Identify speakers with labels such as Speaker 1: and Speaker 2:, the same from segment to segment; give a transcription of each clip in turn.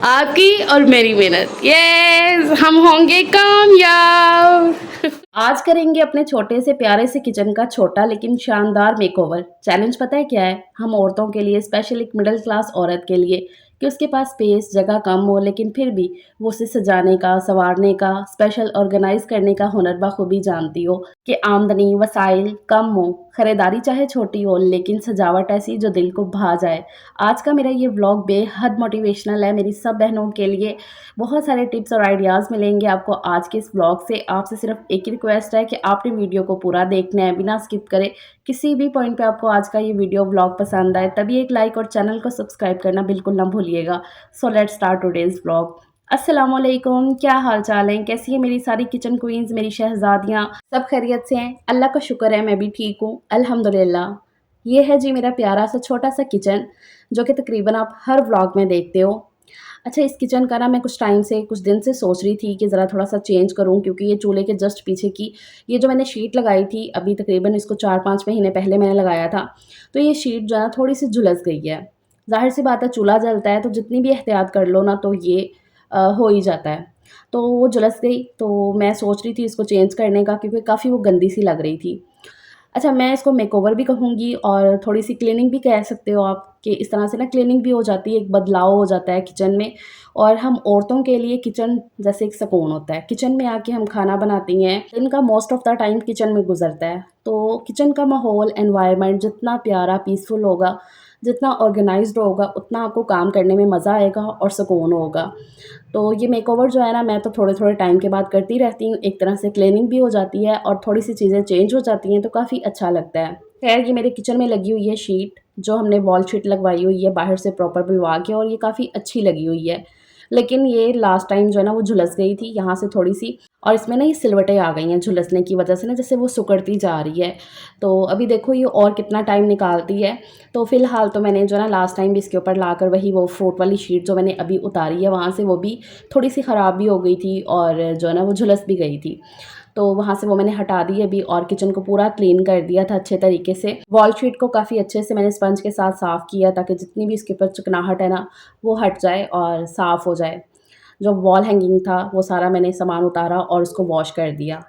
Speaker 1: आपकी और मेरी मेहनत, यस हम होंगे कामयाब। आज करेंगे अपने छोटे से प्यारे से किचन का छोटा लेकिन शानदार मेकओवर। चैलेंज पता है क्या है? हम औरतों के लिए, स्पेशल एक मिडिल क्लास औरत के लिए, कि उसके पास स्पेस जगह कम हो लेकिन फिर भी वो उसे सजाने का, संवारने का, स्पेशल ऑर्गेनाइज करने का हुनर बखूबी जानती हो। कि आमदनी वसाइल कम हो, खरीदारी चाहे छोटी हो, लेकिन सजावट ऐसी जो दिल को भा जाए। आज का मेरा ये व्लॉग बेहद मोटिवेशनल है मेरी सब बहनों के लिए। बहुत सारे टिप्स और आइडियाज़ मिलेंगे आपको आज के इस व्लॉग से। आपसे सिर्फ एक ही रिक्वेस्ट है कि आपने वीडियो को पूरा देखना है बिना स्किप करे। किसी भी पॉइंट पे आपको आज का ये वीडियो व्लॉग पसंद आए तभी एक लाइक और चैनल को सब्सक्राइब करना बिल्कुल ना भूलिएगा। So let's start today's vlog. अस्सलाम वालेकुम, क्या हाल चाल है? कैसी है मेरी सारी किचन क्वींस, मेरी शहजादियाँ? सब खैरियत से हैं? अल्लाह का शुक्र है मैं भी ठीक हूँ अल्हम्दुलिल्लाह। ये है जी मेरा प्यारा सा छोटा सा किचन जो कि तकरीबन आप हर व्लॉग में देखते हो। अच्छा, इस किचन का ना मैं कुछ दिन से सोच रही थी कि ज़रा थोड़ा-सा चेंज करूँ, क्योंकि ये चूल्हे के जस्ट पीछे की ये जो मैंने शीट लगाई थी, अभी तकरीबन इसको 4-5 महीने पहले मैंने लगाया था। तो ये शीट जो है ना थोड़ी-सी झुलस गई है। ज़ाहिर-सी बात है, चूल्हा जलता है तो जितनी भी एहतियात कर लो ना तो ये हो ही जाता है। तो वो झुलस गई, तो मैं सोच रही थी इसको चेंज करने का, क्योंकि काफ़ी वो गंदी-सी लग रही थी। अच्छा, मैं इसको मेकओवर भी कहूँगी और थोड़ी-सी क्लीनिंग भी कह सकते हो आप, कि इस तरह से ना क्लीनिंग भी हो जाती है, एक बदलाव हो जाता है किचन में। और हम औरतों के लिए किचन जैसे एक सुकून होता है। किचन में आके हम खाना बनाती हैं, दिन का most of the time kitchen में गुज़रता है। तो किचन का माहौल, एनवायरनमेंट जितना प्यारा, पीसफुल होगा, जितना ऑर्गेनाइज़्ड होगा, उतना आपको काम करने में मज़ा आएगा और सुकून होगा। तो ये मेकओवर जो है ना, मैं तो थोड़े-थोड़े टाइम के बाद करती रहती हूँ। एक तरह से क्लीनिंग भी हो जाती है और थोड़ी-सी चीज़ें चेंज हो जाती हैं, तो काफ़ी अच्छा लगता है। ख़ैर, ये मेरे किचन में लगी हुई है शीट, जो हमने वॉल शीट लगवाई हुई है बाहर से प्रॉपर बुलवा के, और ये काफ़ी अच्छी लगी हुई है। लेकिन ये लास्ट टाइम जो है ना वो झुलस गई थी यहाँ से थोड़ी-सी, और इसमें ना ये सिलवटें आ गई हैं झुलसने की वज़ह से ना, जैसे वो सिकुड़ती जा रही है। तो अभी देखो ये और कितना टाइम निकालती है। तो फ़िलहाल तो मैंने जो है ना लास्ट टाइम भी इसके ऊपर लाकर वही वो फ्रूट वाली शीट जो मैंने अभी उतारी है वहाँ से, वो भी थोड़ी-सी ख़राब भी हो गई थी और जो है ना वो झुलस भी गई थी। तो वहाँ से वो मैंने हटा दी अभी, और किचन को पूरा क्लीन कर दिया था अच्छे तरीके से। वॉल शीट को काफ़ी अच्छे से मैंने स्पंज के साथ साफ़ किया, ताकि जितनी भी इसके ऊपर चिकनाहट है ना, वो हट जाए और साफ़ हो जाए। जो वॉल हैंगिंग था वो सारा मैंने सामान उतारा और उसको वॉश कर दिया।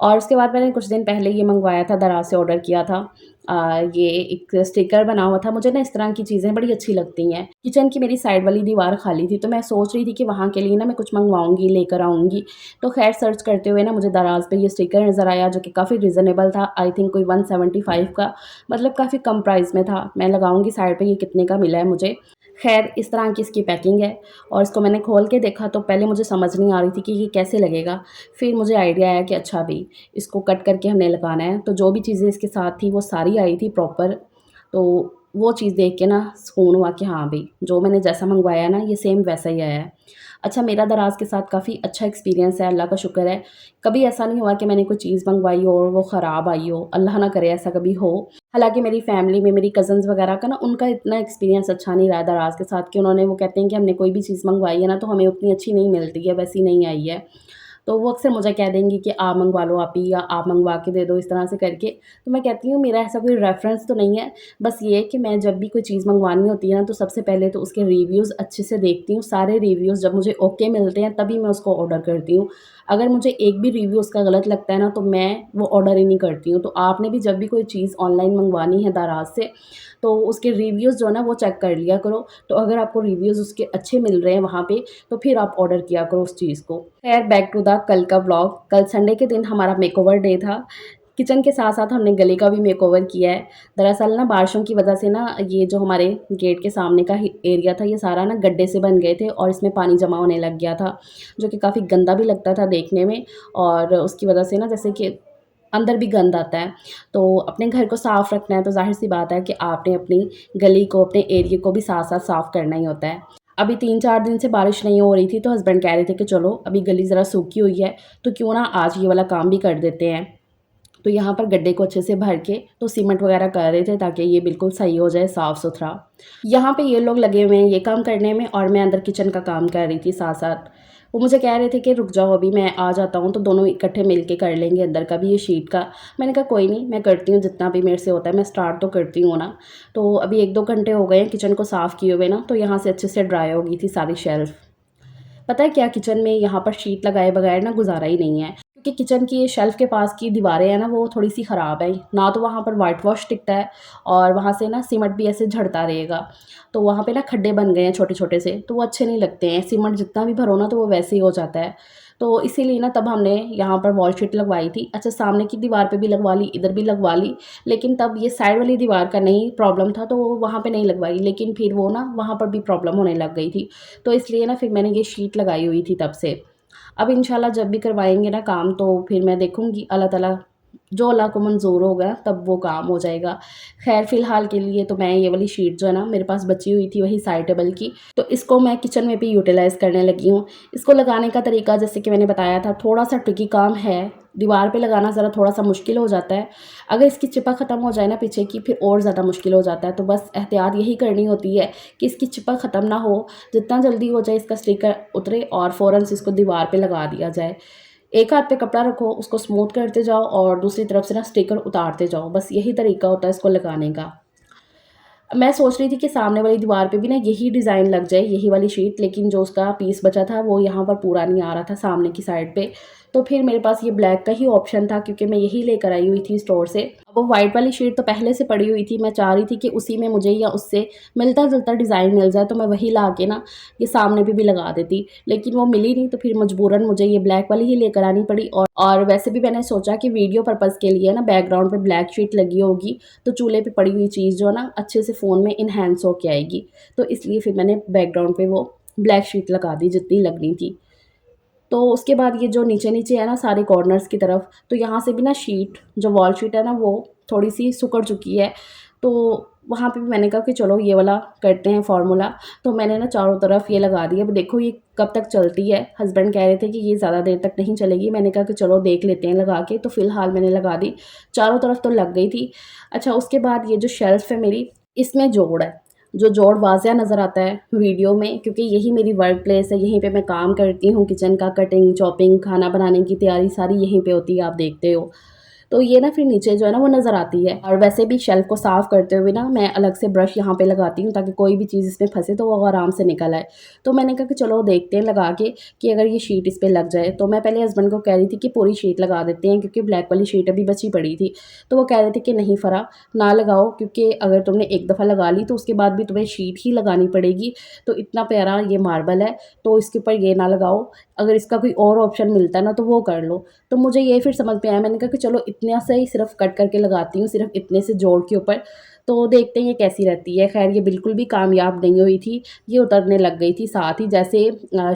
Speaker 1: और उसके बाद मैंने कुछ दिन पहले ये मँगवाया था, दराज़ से ऑर्डर किया था। ये एक स्टिकर बना हुआ था। मुझे ना इस तरह की चीज़ें बड़ी अच्छी लगती हैं। किचन की मेरी साइड वाली दीवार खाली थी, तो मैं सोच रही थी कि वहाँ के लिए ना मैं कुछ मँगवाऊँगी, लेकर आऊँगी। तो ख़ैर सर्च करते हुए ना मुझे दराज़ पे ये स्टिकर नज़र आया, जो कि काफ़ी रीज़नेबल था। आई थिंक कोई 175 का, मतलब काफ़ी कम प्राइस में था। मैं लगाऊँगी साइड पे ये कितने का मिला है मुझे। ख़ैर, इस तरह की इसकी पैकिंग है, और इसको मैंने खोल के देखा तो पहले मुझे समझ नहीं आ रही थी कि ये कैसे लगेगा। फिर मुझे आइडिया आया कि अच्छा भई, इसको कट करके हमने लगाना है। तो जो भी चीज़ें इसके साथ थी वो सारी आई थी प्रॉपर। तो वो चीज़ देख के ना सुकून हुआ कि हाँ भई, जो मैंने जैसा मँगवाया है ना ये सेम वैसा ही आया है। अच्छा, मेरा दराज़ के साथ काफ़ी अच्छा एक्सपीरियंस है, अल्लाह का शुक्र है। कभी ऐसा नहीं हुआ कि मैंने कोई चीज़ मँगवाई हो और वो ख़राब आई हो, अल्लाह ना करे ऐसा कभी हो। हालाँकि मेरी फैमिली में मेरी कज़िन्स वग़ैरह का ना उनका इतना एक्सपीरियंस अच्छा नहीं रहा दराज़ के साथ, कि उन्होंने वो कहते हैं कि हमने कोई भी चीज़ मँगवाई है ना तो हमें उतनी अच्छी नहीं मिलती है, वैसी नहीं आई है। तो वो अक्सर मुझे कह देंगी कि आप मँगवा लो आप ही, या आप मँगवा के दे दो, इस तरह से करके। तो मैं कहती हूँ मेरा ऐसा कोई रेफ़रेंस तो नहीं है, बस ये है कि मैं जब भी कोई चीज़ मँगवानी होती है ना तो सबसे पहले तो उसके रिव्यूज़ अच्छे से देखती हूँ। सारे रिव्यूज़ जब मुझे ओके मिलते हैं तभी मैं उसको ऑर्डर करती हूँ। अगर मुझे एक भी रिव्यू उसका गलत लगता है ना तो मैं वो ऑर्डर ही नहीं करती हूँ। तो आपने भी जब भी कोई चीज़ ऑनलाइन मँगवानी है दराज़ से, तो उसके रिव्यूज़ जो है ना वो चेक कर लिया करो। तो अगर आपको रिव्यूज़ उसके अच्छे मिल रहे हैं वहाँ पे, तो फिर आप ऑर्डर किया करो उस चीज़ को। ख़ैर, बैक टू द कल का व्लॉग। कल संडे के दिन हमारा मेकओवर डे था। किचन के साथ-साथ हमने गली का भी मेकओवर किया है। दरअसल ना बारिशों की वजह से ना ये जो हमारे गेट के सामने का ही एरिया था, ये सारा ना गड्ढे से बन गए थे और इसमें पानी जमा होने लग गया था, जो कि काफ़ी गंदा भी लगता था देखने में, और उसकी वजह से ना जैसे कि अंदर भी गंद आता है। तो अपने घर को साफ़ रखना है तो ज़ाहिर-सी बात है कि आपने अपनी गली को, अपने एरिया को भी साथ-साथ साफ़ करना ही होता है। अभी 3-4 दिन से बारिश नहीं हो रही थी, तो हस्बैंड कह रहे थे कि चलो अभी गली ज़रा सूखी हुई है, तो क्यों ना आज ये वाला काम भी कर देते हैं। तो यहाँ पर गड्ढे को अच्छे से भर के तो सीमेंट वगैरह कर रहे थे ताकि ये बिल्कुल सही हो जाए, साफ़ सुथरा। यहाँ पे ये लोग लगे हुए हैं ये काम करने में और मैं अंदर किचन का काम कर रही थी साथ साथ। वो मुझे कह रहे थे कि रुक जाओ अभी मैं आ जाता हूँ, तो दोनों इकट्ठे मिल के कर लेंगे अंदर का भी ये शीट का। मैंने कहा कोई नहीं, मैं करती हूँ जितना भी मेरे से होता है, मैं स्टार्ट तो करती हूँ ना। तो अभी 1-2 घंटे हो गए हैं किचन को साफ़ किए हुए ना, तो यहाँ से अच्छे से ड्राई हो गई थी सारी शेल्फ़। पता है क्या, किचन में यहाँ पर शीट लगाए बगैर ना गुजारा ही नहीं है, क्योंकि किचन की ये शेल्फ़ के पास की दीवारें हैं ना वो थोड़ी सी ख़राब है। ना तो वहाँ पर वाइट वॉश टिकता है और वहाँ से ना सीमेंट भी ऐसे झड़ता रहेगा। तो वहाँ पे ना खड्डे बन गए हैं छोटे छोटे से, तो वो अच्छे नहीं लगते हैं। सीमेंट जितना भी भरो ना तो वो वैसे ही हो जाता है। तो इसीलिए ना तब हमने यहाँ पर वॉल शीट लगवाई थी। अच्छा, सामने की दीवार पे भी लगवा ली, इधर भी लगवा ली, लेकिन तब ये साइड वाली दीवार का नहीं प्रॉब्लम था तो वो वहाँ पे नहीं लगवाई, लेकिन फिर वो ना वहाँ पर भी प्रॉब्लम होने लग गई थी। तो इसलिए ना फिर मैंने ये शीट लगाई हुई थी तब से। अब इंशाल्लाह जब भी करवाएँगे ना काम तो फिर मैं देखूँगी, अल्लाह ताला जो अल्लाह को मंज़ूर होगा तब वो काम हो जाएगा। ख़ैर फ़िलहाल के लिए तो मैं ये वाली शीट जो है ना मेरे पास बची हुई थी वही साइड टेबल की, तो इसको मैं किचन में भी यूटिलाइज़ करने लगी हूँ। इसको लगाने का तरीका जैसे कि मैंने बताया था थोड़ा-सा ट्रिकी काम है, दीवार पे लगाना ज़रा थोड़ा-सा मुश्किल हो जाता है। अगर इसकी चिपक ख़त्म हो जाए ना पीछे की फिर और ज़्यादा मुश्किल हो जाता है, तो बस एहतियात यही करनी होती है कि इसकी चिपक ख़त्म ना हो, जितना जल्दी हो जाए इसका स्टिकर उतरे और फ़ौरन से इसको दीवार पे लगा दिया जाए। एक हाथ पे कपड़ा रखो, उसको स्मूथ करते जाओ और दूसरी तरफ से ना स्टिकर उतारते जाओ, बस यही तरीका होता है इसको लगाने का। मैं सोच रही थी कि सामने वाली दीवार पे भी ना यही डिज़ाइन लग जाए, यही वाली शीट, लेकिन जो उसका पीस बचा था वो यहाँ पर पूरा नहीं आ रहा था सामने की साइड पे। तो फिर मेरे पास ये ब्लैक का ही ऑप्शन था क्योंकि मैं यही लेकर आई हुई थी स्टोर से। अब वो वाइट वाली शीट तो पहले से पड़ी हुई थी, मैं चाह रही थी कि उसी में मुझे या उससे मिलता-जुलता डिज़ाइन मिल जाए तो मैं वही ला के ना ये सामने पे भी लगा देती। लेकिन वो मिली नहीं तो फिर मजबूरन मुझे ये ब्लैक वाली ही लेकर आनी पड़ी और वैसे भी मैंने सोचा कि वीडियो पर्पज़ के लिए ना बैकग्राउंड पे ब्लैक शीट लगी होगी तो चूल्हे पे पड़ी हुई चीज़ जो है ना अच्छे से फ़ोन में इन्हांस होके आएगी। तो इसलिए फिर मैंने बैकग्राउंड पे वो ब्लैक शीट लगा दी जितनी लगनी थी। तो उसके बाद ये जो नीचे-नीचे है ना सारे कॉर्नर्स की तरफ, तो यहाँ से भी ना शीट जो वॉल शीट है ना वो थोड़ी-सी सिकुड़ चुकी है। तो वहाँ पे भी मैंने कहा कि चलो ये वाला करते हैं फ़ॉर्मूला। तो मैंने ना चारों तरफ ये लगा दिया। अब देखो ये कब तक चलती है। हस्बैंड कह रहे थे कि ये ज़्यादा देर तक नहीं चलेगी। मैंने कहा कि चलो देख लेते हैं लगा के। तो फ़िलहाल मैंने लगा दी। चारों तरफ तो लग गई थी। अच्छा, उसके बाद ये जो शेल्फ़ है मेरी, इसमें जोड़ है। जो जोड़ वाज़िया नज़र आता है वीडियो में क्योंकि यही मेरी वर्क प्लेस है, यहीं पे मैं काम करती हूँ। किचन का कटिंग, चॉपिंग, खाना बनाने की तैयारी सारी यहीं पे होती है, आप देखते हो। तो ये ना फिर नीचे जो है ना वो नज़र आती है और वैसे भी शेल्फ़ को साफ़ करते हुए ना मैं अलग से ब्रश यहाँ पे लगाती हूँ ताकि कोई भी चीज़ इसमें फँसे तो वो आराम से निकल आए। तो मैंने कहा कि चलो देखते हैं लगा के कि अगर ये शीट इस पे लग जाए। तो मैं पहले हस्बैंड को कह रही थी कि पूरी शीट लगा देते हैं क्योंकि ब्लैक वाली शीट अभी बची पड़ी थी। तो वो कह रहे थे कि नहीं फ़रा, ना लगाओ क्योंकि अगर तुमने एक दफ़ा लगा ली तो उसके बाद भी तुम्हें शीट ही लगानी पड़ेगी। तो इतना प्यारा ये मार्बल है तो इसके ऊपर ये ना लगाओ, अगर इसका कोई और ऑप्शन मिलता है ना तो वो कर लो। तो मुझे ये फिर समझ में आया, मैंने कहा कि चलो इतना से ही सिर्फ़ कट करके लगाती हूँ, सिर्फ़ इतने से जोड़ के ऊपर, तो देखते हैं ये कैसी रहती है। ख़ैर ये बिल्कुल भी कामयाब नहीं हुई थी, ये उतरने लग गई थी साथ ही जैसे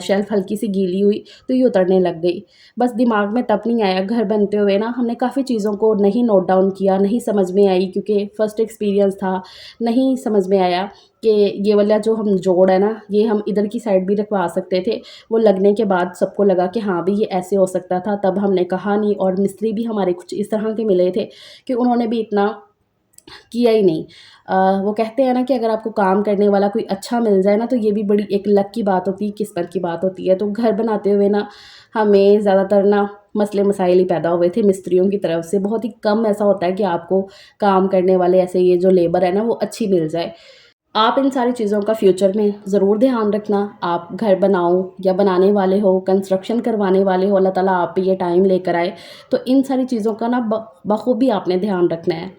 Speaker 1: शेल्फ़ हल्की सी गीली हुई तो ये उतरने लग गई। बस दिमाग में तब नहीं आया, घर बनते हुए ना हमने काफ़ी चीज़ों को नहीं नोट डाउन किया, नहीं समझ में आई क्योंकि फर्स्ट एक्सपीरियंस था, नहीं समझ में आया कि ये वाला जो हम जोड़ है ना, ये हम इधर की साइड भी रखवा सकते थे। वो लगने के बाद सबको लगा कि हाँ, भई ये ऐसे हो सकता था, तब हमने कहा नहीं और मिस्त्री भी हमारे कुछ इस तरह के मिले थे कि उन्होंने भी इतना किया ही नहीं। वो कहते हैं ना कि अगर आपको काम करने वाला कोई अच्छा मिल जाए ना तो ये भी बड़ी एक लक की बात होती है, किस्मत की बात होती है। तो घर बनाते हुए ना हमें ज़्यादातर ना मसले-मसाइल ही पैदा हुए थे मिस्त्रियों की तरफ से। बहुत ही कम ऐसा होता है कि आपको काम करने वाले ऐसे ये जो लेबर है ना वो अच्छी मिल जाए। आप इन सारी चीज़ों का फ्यूचर में ज़रूर ध्यान रखना। आप घर बनाओ या बनाने वाले हो, कंस्ट्रक्शन करवाने वाले हो, अल्लाह ताला आप पे ये टाइम लेकर आए, तो इन सारी चीज़ों का ना बखूबी आपने ध्यान रखना है।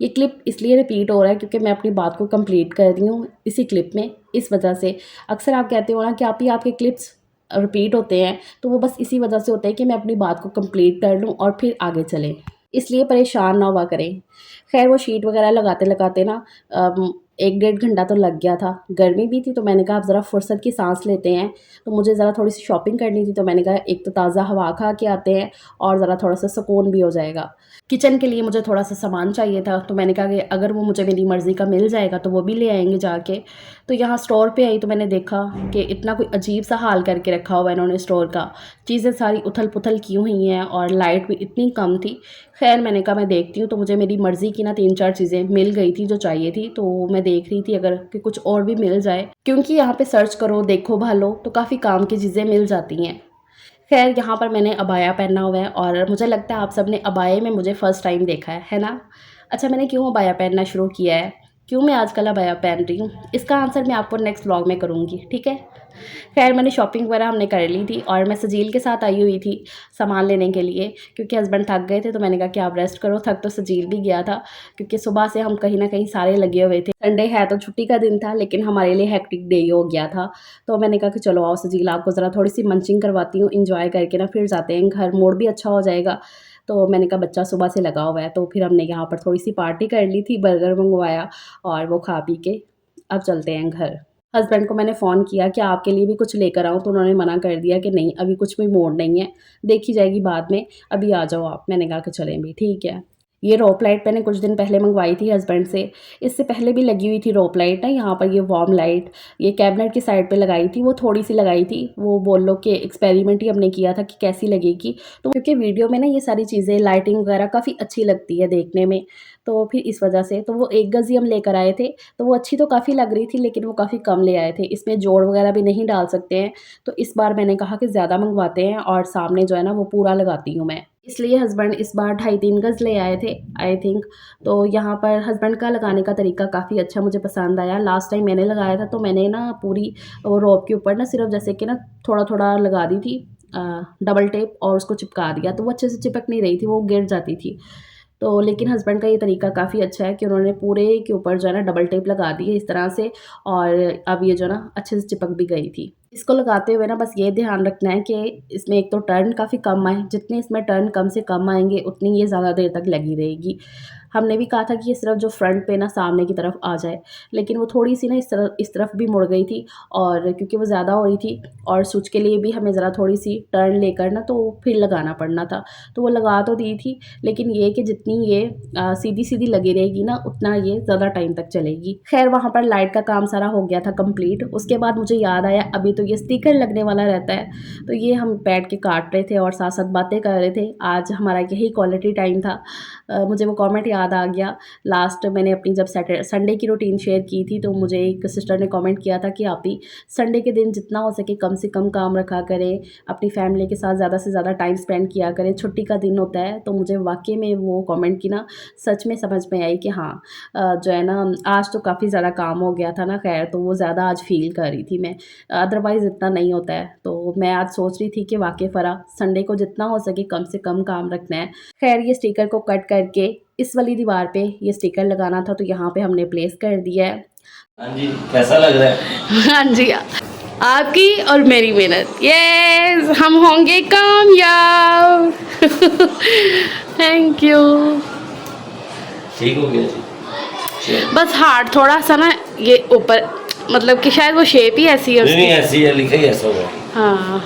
Speaker 1: ये क्लिप इसलिए रिपीट हो रहा है क्योंकि मैं अपनी बात को कंप्लीट कर रही हूँ इसी क्लिप में, इस वजह से। अक्सर आप कहते हो ना कि आप ही आपके क्लिप्स रिपीट होते हैं, तो वो बस इसी वजह से होता है कि मैं अपनी बात को कंप्लीट कर लूँ और फिर आगे चलें। इसलिए परेशान ना हुआ करें। ख़ैर वो शीट वग़ैरह लगाते-लगाते ना 1 डेढ़ घंटा तो लग गया था। गर्मी भी थी तो मैंने कहा अब ज़रा फ़ुर्सत की साँस लेते हैं। तो मुझे ज़रा थोड़ी-सी शॉपिंग करनी थी तो मैंने कहा एक तो ताज़ा हवा खा के आते हैं और ज़रा थोड़ा-सा सुकून भी हो जाएगा। किचन के लिए मुझे थोड़ा-सा सामान चाहिए था तो मैंने कहा कि अगर वो मुझे मेरी मर्ज़ी का मिल जाएगा तो वो भी ले आएँगे जाके। तो यहाँ स्टोर पे आई तो मैंने देखा कि इतना कोई अजीब सा हाल करके रखा हुआ है इन्होंने स्टोर का। चीज़ें सारी उथल पुथल की हुई हैं और लाइट भी इतनी कम थी। खैर मैंने कहा मैं देखती हूँ, तो मुझे मेरी मर्ज़ी की ना 3-4 चीज़ें मिल गई थी जो चाहिए थी। तो मैं देख रही थी अगर कि कुछ और भी मिल जाए, क्योंकि यहाँ पे सर्च करो, देखो भालो तो काफ़ी काम की चीज़ें मिल जाती हैं। खैर यहाँ पर मैंने अबाया पहना हुआ है और मुझे लगता है आप सब ने अबाये में मुझे फ़र्स्ट टाइम देखा है ना? अच्छा, मैंने क्यों अबाया पहनना शुरू किया है? क्यों मैं आजकल अबाया पहन रही हूँ? इसका आंसर मैं आपको नेक्स्ट व्लॉग में करूँगी, ठीक है? खैर मैंने शॉपिंग वगैरह हमने कर ली थी और मैं सजील के साथ आई हुई थी सामान लेने के लिए, क्योंकि हस्बैंड थक गए थे तो मैंने कहा कि आप रेस्ट करो। थक तो सजील भी गया था क्योंकि सुबह से हम कहीं ना कहीं सारे लगे हुए थे। संडे है तो छुट्टी का दिन था, लेकिन हमारे लिए हेक्टिक डे हो गया था। तो मैंने कहा कि चलो आओ सजील, आपको ज़रा थोड़ी सी मंचिंग करवाती हूँ, इंजॉय करके ना फिर जाते हैं घर, मूड भी अच्छा हो जाएगा। तो मैंने कहा बच्चा सुबह से लगा हुआ है, तो फिर हमने यहाँ पर थोड़ी सी पार्टी कर ली थी, बर्गर मंगवाया और वो खा पी के अब चलते हैं घर। हस्बैंड को मैंने फ़ोन किया कि आपके लिए भी कुछ लेकर आऊँ, तो उन्होंने मना कर दिया कि नहीं अभी कुछ भी मूड नहीं है, देखी जाएगी बाद में, अभी आ जाओ आप। मैंने कहा कि चलें भी, ठीक है। ये रोप लाइट मैंने कुछ दिन पहले मंगवाई थी हस्बैंड से। इससे पहले भी लगी हुई थी रोप लाइट ना, यहाँ पर ये वार्म लाइट ये कैबिनेट की साइड पे लगाई थी, वो थोड़ी सी लगाई थी। वो बोल लो कि एक्सपेरिमेंट ही हमने किया था कि कैसी लगेगी। तो क्योंकि वीडियो में ना ये सारी चीज़ें लाइटिंग वगैरह काफ़ी अच्छी लगती है देखने में, तो फिर इस वजह से तो वो 1 गज़ ही हम लेकर आए थे। तो वो अच्छी तो काफ़ी लग रही थी, लेकिन वो काफ़ी कम ले आए थे। इसमें जोड़ वगैरह भी नहीं डाल सकते हैं, तो इस बार मैंने कहा कि ज़्यादा मंगवाते हैं और सामने जो है ना वो पूरा लगाती हूँ मैं। इसलिए हस्बैंड इस बार 2.5-3 गज़ ले आए थे आई थिंक। तो यहाँ पर हस्बैंड का लगाने का तरीका काफ़ी अच्छा मुझे पसंद आया। लास्ट टाइम मैंने लगाया था तो मैंने ना पूरी वो रोप के ऊपर ना सिर्फ़ जैसे कि ना थोड़ा-थोड़ा लगा दी थी डबल टेप और उसको चिपका दिया, तो वो अच्छे से चिपक नहीं रही थी, वो गिर जाती थी। तो लेकिन हस्बैंड का ये तरीका काफ़ी अच्छा है कि उन्होंने पूरे के ऊपर जो है ना डबल टेप लगा दी है इस तरह से, और अब ये जो है ना अच्छे से चिपक भी गई थी। इसको लगाते हुए ना बस ये ध्यान रखना है कि इसमें एक तो टर्न काफ़ी कम आए, जितने इसमें टर्न कम से कम आएँगे उतनी ये ज़्यादा देर तक लगी रहेगी। हमने भी कहा था कि ये सिर्फ़ जो फ्रंट पे ना सामने की तरफ आ जाए, लेकिन वो थोड़ी-सी ना इस तरफ भी मुड़ गई थी, और क्योंकि वो ज़्यादा हो रही थी और स्विच के लिए भी हमें ज़रा थोड़ी-सी टर्न लेकर ना तो फिर लगाना पड़ना था। तो वो लगा तो दी थी, लेकिन ये कि जितनी ये सीधी-सीधी लगी रहेगी ना उतना ये ज़्यादा टाइम तक चलेगी। ख़ैर वहाँ पर लाइट का काम सारा हो गया था कंप्लीट। उसके बाद मुझे याद आया अभी तो ये स्टिकर लगने वाला रहता है, तो ये हम बैठ के काट रहे थे और साथ-साथ बातें कर रहे थे। आज हमारा यही क्वालिटी टाइम था। मुझे वो कमेंट याद आ गया। लास्ट मैंने अपनी जब संडे की रूटीन शेयर की थी, तो मुझे एक सिस्टर ने कमेंट किया था कि आप ही संडे के दिन जितना हो सके कम से कम काम रखा करें, अपनी फैमिली के साथ ज़्यादा से ज़्यादा टाइम स्पेंड किया करें, छुट्टी का दिन होता है। तो मुझे वाक़ई में वो कमेंट की ना सच में समझ में आई कि हाँ जो है ना आज तो काफ़ी ज़्यादा काम हो गया था ना, खैर तो वो ज़्यादा आज फ़ील कर रही थी मैं, अदरवाइज़ इतना नहीं होता है। तो मैं आज सोच रही थी कि वाक़ई फ़रा संडे को जितना हो सके कम से कम काम रखना है। खैर ये स्टिकर को कट करके इस वाली दीवार पे ये स्टिकर लगाना था, तो यहाँ पे हमने प्लेस कर दिया है।
Speaker 2: हाँ जी, कैसा लग रहा है?
Speaker 1: हाँ जी, आपकी और मेरी मेहनत, यस हम होंगे कामयाब। Thank you.
Speaker 2: ठीक हो गया जी।
Speaker 1: बस हार्ट थोड़ा सा ना ये ऊपर, मतलब कि शायद वो शेप ही ऐसी है
Speaker 2: नहीं
Speaker 1: उसकी।
Speaker 2: नहीं, ऐसी है, लिखा ही ऐसा होगा।
Speaker 1: हाँ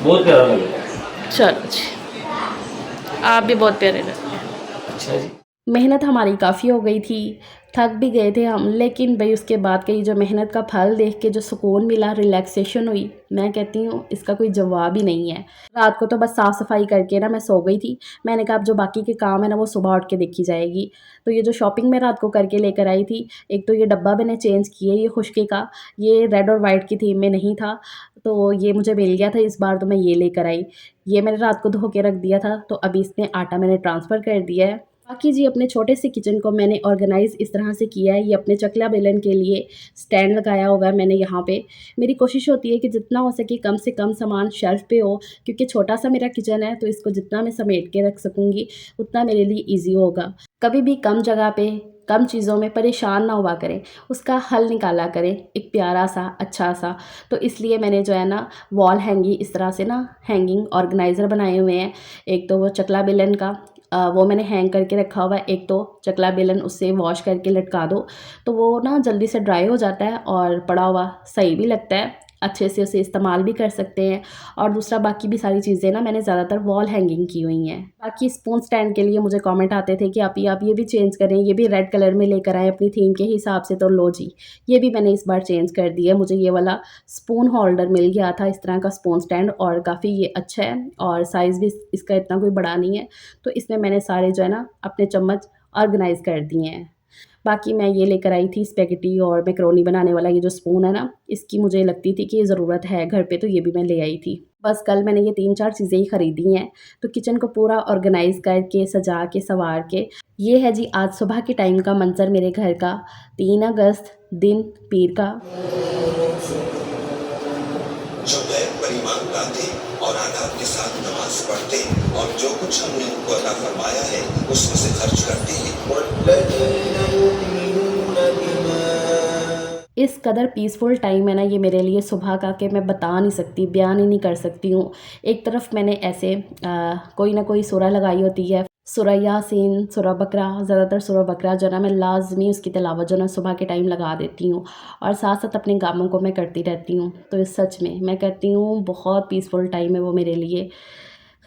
Speaker 2: बहुत प्यारा लग रहा है।
Speaker 1: चलो जी, आप भी बहुत प्यारे लगते हैं।
Speaker 2: अच्छा जी।
Speaker 1: मेहनत हमारी काफ़ी हो गई थी, थक भी गए थे हम, लेकिन भाई उसके बाद की जो मेहनत का फल देख के जो सुकून मिला, रिलैक्सेशन हुई, मैं कहती हूँ इसका कोई जवाब ही नहीं है। रात को तो बस साफ़ सफाई करके ना मैं सो गई थी। मैंने कहा अब जो बाकी के काम है ना वो सुबह उठ के देखी जाएगी। तो ये जो शॉपिंग मैं रात को करके लेकर आई थी, एक तो ये डब्बा मैंने चेंज किया, ये खुशकी का, ये रेड और वाइट की थीम में नहीं था, तो ये मुझे मिल गया था इस बार, तो मैं ये लेकर आई। ये मैंने रात को धो के रख दिया था, तो अभी इसमें आटा मैंने ट्रांसफ़र कर दिया है। बाकी जी अपने छोटे से किचन को मैंने ऑर्गेनाइज़ इस तरह से किया है। ये अपने चकला बेलन के लिए स्टैंड लगाया हुआ है मैंने यहाँ पे। मेरी कोशिश होती है कि जितना हो सके कम से कम सामान शेल्फ़ पे हो, क्योंकि छोटा सा मेरा किचन है, तो इसको जितना मैं समेट के रख सकूँगी उतना मेरे लिए ईज़ी होगा। कभी भी कम जगह पे कम चीज़ों में परेशान ना हुआ करें, उसका हल निकाला करें एक प्यारा सा अच्छा सा। तो इसलिए मैंने जो है ना वॉल हैंगिंग इस तरह से ना हैंगिंग ऑर्गेनाइज़र बनाए हुए हैं। एक तो वो चकला बेलन का वो मैंने हैंग करके रखा हुआ है, एक तो चकला बेलन उससे वॉश करके लटका दो, तो वो ना जल्दी से ड्राई हो जाता है और पड़ा हुआ सही भी लगता है। अच्छे से उसे इस्तेमाल भी कर सकते हैं। और दूसरा बाकी भी सारी चीज़ें ना मैंने ज़्यादातर वॉल हैंगिंग की हुई हैं। बाकी स्पून स्टैंड के लिए मुझे कमेंट आते थे कि आप ये भी चेंज करें, ये भी रेड कलर में लेकर आएँ अपनी थीम के हिसाब से, तो लो जी, ये भी मैंने इस बार चेंज कर दिया है। मुझे ये वाला स्पून होल्डर मिल गया था, इस तरह का स्पून स्टैंड, और काफ़ी ये अच्छा है और साइज़ भी इसका इतना कोई बड़ा नहीं है। तो इसमें मैंने सारे जो है ना अपने चम्मच ऑर्गेनाइज़ कर दिए हैं। बाकी मैं ये लेकर आई थी स्पेगेटी और मैकरोनी बनाने वाला ये जो स्पून है ना, इसकी मुझे लगती थी कि ये ज़रूरत है घर पे, तो ये भी मैं ले आई थी। बस कल मैंने ये 3-4 चीज़ें ही खरीदी हैं, तो किचन को पूरा ऑर्गेनाइज़ करके, सजा के, सँवार के, ये है जी आज सुबह के टाइम का मंज़र मेरे घर का। 3 अगस्त दिन पीर का।
Speaker 3: जो नए पर ईमान लाते और आदाब के साथ नमाज पढ़ते और जो कुछ हमने उनको अता फरमाया है उसमें से खर्च करते हैं।
Speaker 1: इस कदर पीसफुल टाइम है ना ये मेरे लिए सुबह का, कि मैं बता नहीं सकती, बयान ही नहीं कर सकती हूँ। एक तरफ मैंने ऐसे कोई ना कोई सूरा लगाई होती है, सूरा यासीन, सूरा बकरा, ज़्यादातर सूरा बकरा जो ना मैं लाज़मी उसकी तिलावत जो ना सुबह के टाइम लगा देती हूँ, और साथ साथ अपने कामों को मैं करती रहती हूँ। तो इस सच में मैं कहती हूँ बहुत पीसफुल टाइम है वो मेरे लिए।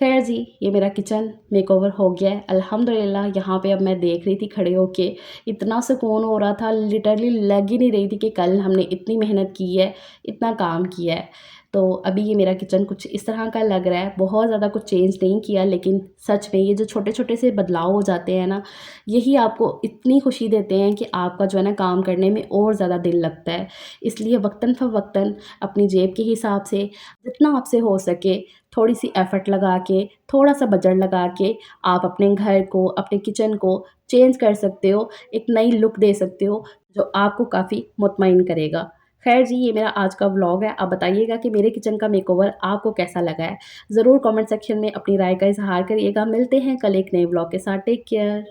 Speaker 1: खैर जी, ये मेरा किचन मेकओवर हो गया है अल्हम्दुलिल्लाह। यहाँ पे अब मैं देख रही थी खड़े होके, इतना सुकून हो रहा था, लिटरली लग ही नहीं रही थी कि कल हमने इतनी मेहनत की है, इतना काम किया है। तो अभी ये मेरा किचन कुछ इस तरह का लग रहा है, बहुत ज़्यादा कुछ चेंज नहीं किया, लेकिन सच में ये जो छोटे-छोटे से बदलाव हो जाते हैं ना, यही आपको इतनी खुशी देते हैं कि आपका जो है ना काम करने में और ज़्यादा दिल लगता है। इसलिए वक़्तन-फ़वक़्तन अपनी जेब के हिसाब से जितना आपसे हो सके थोड़ी-सी एफ़र्ट लगा के, थोड़ा-सा बजट लगा के आप अपने घर को, अपने किचन को चेंज कर सकते हो, एक नई लुक दे सकते हो, जो आपको काफ़ी मुतमईन करेगा। खैर जी, ये मेरा आज का व्लॉग है। आप बताइएगा कि मेरे किचन का मेकओवर आपको कैसा लगा है? ज़रूर कमेंट सेक्शन में अपनी राय का इज़हार करिएगा। मिलते हैं कल एक नए व्लॉग के साथ। Take care.